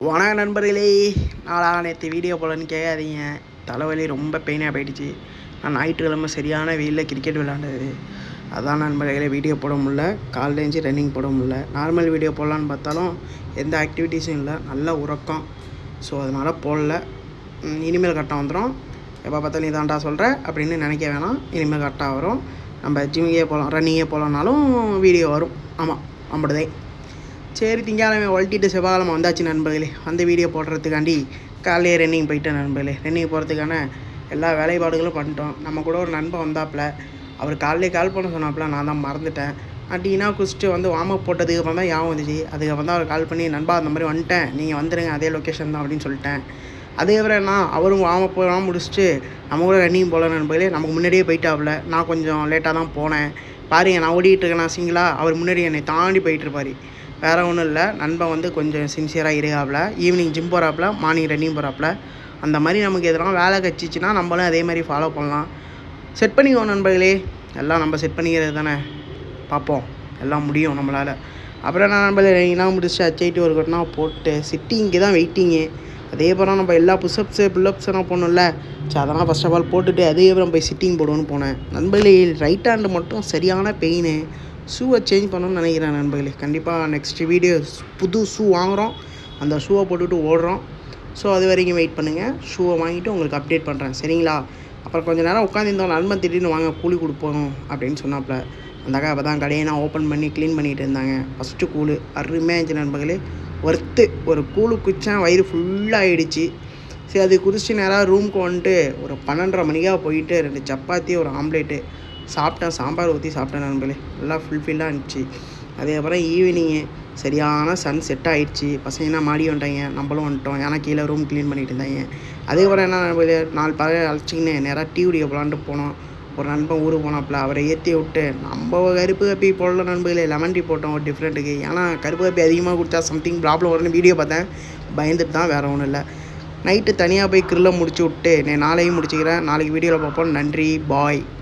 வணக்கம் நண்பர்களே. நேற்று வீடியோ போலன்னு கேட்காதீங்க. தலைவலி ரொம்ப பெயினாக போயிடுச்சு. நான் ஞாயிற்றுக்கிழமை சரியான வெயிலில் கிரிக்கெட் விளாண்டது. அதான் நண்பர்களே வீடியோ போட முடில. காலைல எழுந்து ரன்னிங் போட முடில. நார்மல் வீடியோ போடலான்னு பார்த்தாலும் எந்த ஆக்டிவிட்டீஸும் இல்லை. நல்ல உறக்கம். ஸோ அதனால் போடல. இனிமேல் கரெக்டாக வந்துடும். எப்போ பார்த்தாலும் நீ தான்டா சொல்கிற அப்படின்னு நினைக்க வேணாம். இனிமேல் கரெக்டாக வரும். நம்ம ஜிம்மிங்கே போகலாம், ரன்னிங்கே போகலனாலும் வீடியோ வரும். ஆமாம், அப்படிதே. சரி, திங்கக்கிழமை ஒழட்டிட்டு செவ்வாய்க்கிழமை வந்தாச்சு நண்பர்களே. அந்த வீடியோ போடுறதுக்காண்டி காலையே ரன்னிங் போயிட்டேன் நண்பர்களே. ரன்னிங் போகிறதுக்கான எல்லா வேலைப்பாடுகளும் பண்ணிட்டோம். நம்ம கூட ஒரு நண்பன் வந்தாப்புல. அவர் காலையிலே கால் பண்ண சொன்னாப்புல. நான் தான் மறந்துட்டேன். டீனா குடிச்சிட்டு வந்து வார்ம் அப் போட்டதுக்கு அப்புறம் தான் ஞாபகம் வந்துச்சு. அதுக்கப்புறம் தான் அவர் கால் பண்ணி, நண்பா அந்த மாதிரி வந்துட்டேன், நீங்கள் வந்துடுங்க, அதே லொக்கேஷன் தான் அப்படின்னு சொல்லிட்டேன். அதுக்கப்புறம் என்ன, அவரும் வார்ம் அப் போகலாம் முடிச்சுட்டு நம்ம கூட ரன்னிங் போகல நண்பர்களே. நமக்கு முன்னாடியே போயிட்டாப்புல. நான் கொஞ்சம் லேட்டாக தான் போனேன். பாருங்க, நான் ஓடிட்டு இருக்கேன், நான் சிங்கிளாக, அவர் முன்னாடி என்னை தாண்டி போயிட்டுருப்பார். வேறு ஒன்றும் இல்லை, நண்பன் வந்து கொஞ்சம் சின்சியராக இருக்காப்புல. ஈவினிங் ஜிம் போகிறாப்புல, மார்னிங் ரன்னிங் போகிறாப்புல. அந்த மாதிரி நமக்கு எதனா வேலை கச்சிச்சின்னா நம்மளும் அதே மாதிரி ஃபாலோ பண்ணலாம். செட் பண்ணிக்குவோம் நண்பர்களே. எல்லாம் நம்ம செட் பண்ணிக்கிறது தானே. பார்ப்போம், எல்லாம் முடியும் நம்மளால். அப்புறம் நான் நண்பர்களே ரன்னிங்லாம் முடிச்சுட்டு ஹச்ஐடி ஒரு கட்டினா போட்டு சிட்டிங்கு தான் வெயிட்டிங்கு. அதே போல் நம்ம எல்லா புஷ்அப்ஸு புல்லப்ஸ்லாம் போடணும்ல. சரி, அதெல்லாம் ஃபஸ்ட் ஆஃப் ஆல் போட்டுட்டு அதுக்கப்புறம் போய் சிட்டிங் போடுவோன்னு போனேன் நண்பர்களே. ரைட் ஹேண்டு மட்டும் சரியான பெயின். ஷூவை சேஞ்ச் பண்ணணும்னு நினைக்கிறேன் நண்பர்களே. கண்டிப்பாக நெக்ஸ்ட் வீடியோ புது ஷூ வாங்குகிறோம். அந்த ஷூவை போட்டுவிட்டு ஓடுறோம். ஸோ அது வரைக்கும் வெயிட் பண்ணுங்கள். ஷூவை வாங்கிட்டு உங்களுக்கு அப்டேட் பண்ணுறேன், சரிங்களா? அப்புறம் கொஞ்சம் நேரம் உட்காந்துருந்தோம். நண்பன் திடீர்னு வாங்க கூலி கொடுப்போம் அப்படின்னு சொன்னாப்புல. அந்த அக்கா அப்போ தான் கடையை நான் ஓப்பன் பண்ணி க்ளீன் பண்ணிகிட்டு இருந்தாங்க. ஃபஸ்ட்டு கூழு அருமையாக இருந்துச்சு நண்பர்களே. ஒர்த்து. ஒரு கூழு குடித்தேன், வயிறு ஃபுல்லாகிடுச்சு. சரி, அது குடிச்சிட்டு நேராக ரூமுக்கு வந்துட்டு ஒரு 12:30 மணிக்காக போயிட்டு 2 சப்பாத்தி ஒரு ஆம்லேட்டு சாப்பிட்டேன். சாம்பார் ஊற்றி சாப்பிட்டேன் நண்பர்களே. நல்லா ஃபுல்ஃபில்லாக இருந்துச்சு. அதுக்கப்புறம் ஈவினிங்கு சரியான சன் செட் ஆகிடுச்சு. பசங்கன்னா மாடி வந்துட்டாங்க, நம்மளும் வந்துட்டோம். ஏன்னா கீழே ரூம் க்ளீன் பண்ணிகிட்டு இருந்தாங்க. அதுக்கப்புறம் என்ன நண்பர்களே, 4 பேரை அழைச்சிக்கின்னு நேராக டீ குடிக்க போகலான்ட்டு போனோம். ஒரு நண்பன் ஊருக்கு போனாப்புல. அவரை ஏற்றி விட்டு நம்ம கருப்பு கப்பி போடல நண்பர்களே, லெமன் டீ போட்டோம் ஒரு டிஃப்ரெண்ட்டுக்கு. ஏன்னா கருப்பு கப்பி அதிகமாக குடித்தா சம்திங் ப்ராப்ளம் வரும்னு வீடியோ பார்த்தேன். பயந்துட்டு தான், வேறு ஒன்றும் இல்லை. நைட்டு தனியாக போய் கிரில்லை முடிச்சு விட்டு நாளையும் முடிச்சுக்கிறேன். நாளைக்கு வீடியோவில் பார்ப்போம். நன்றி, பாய்.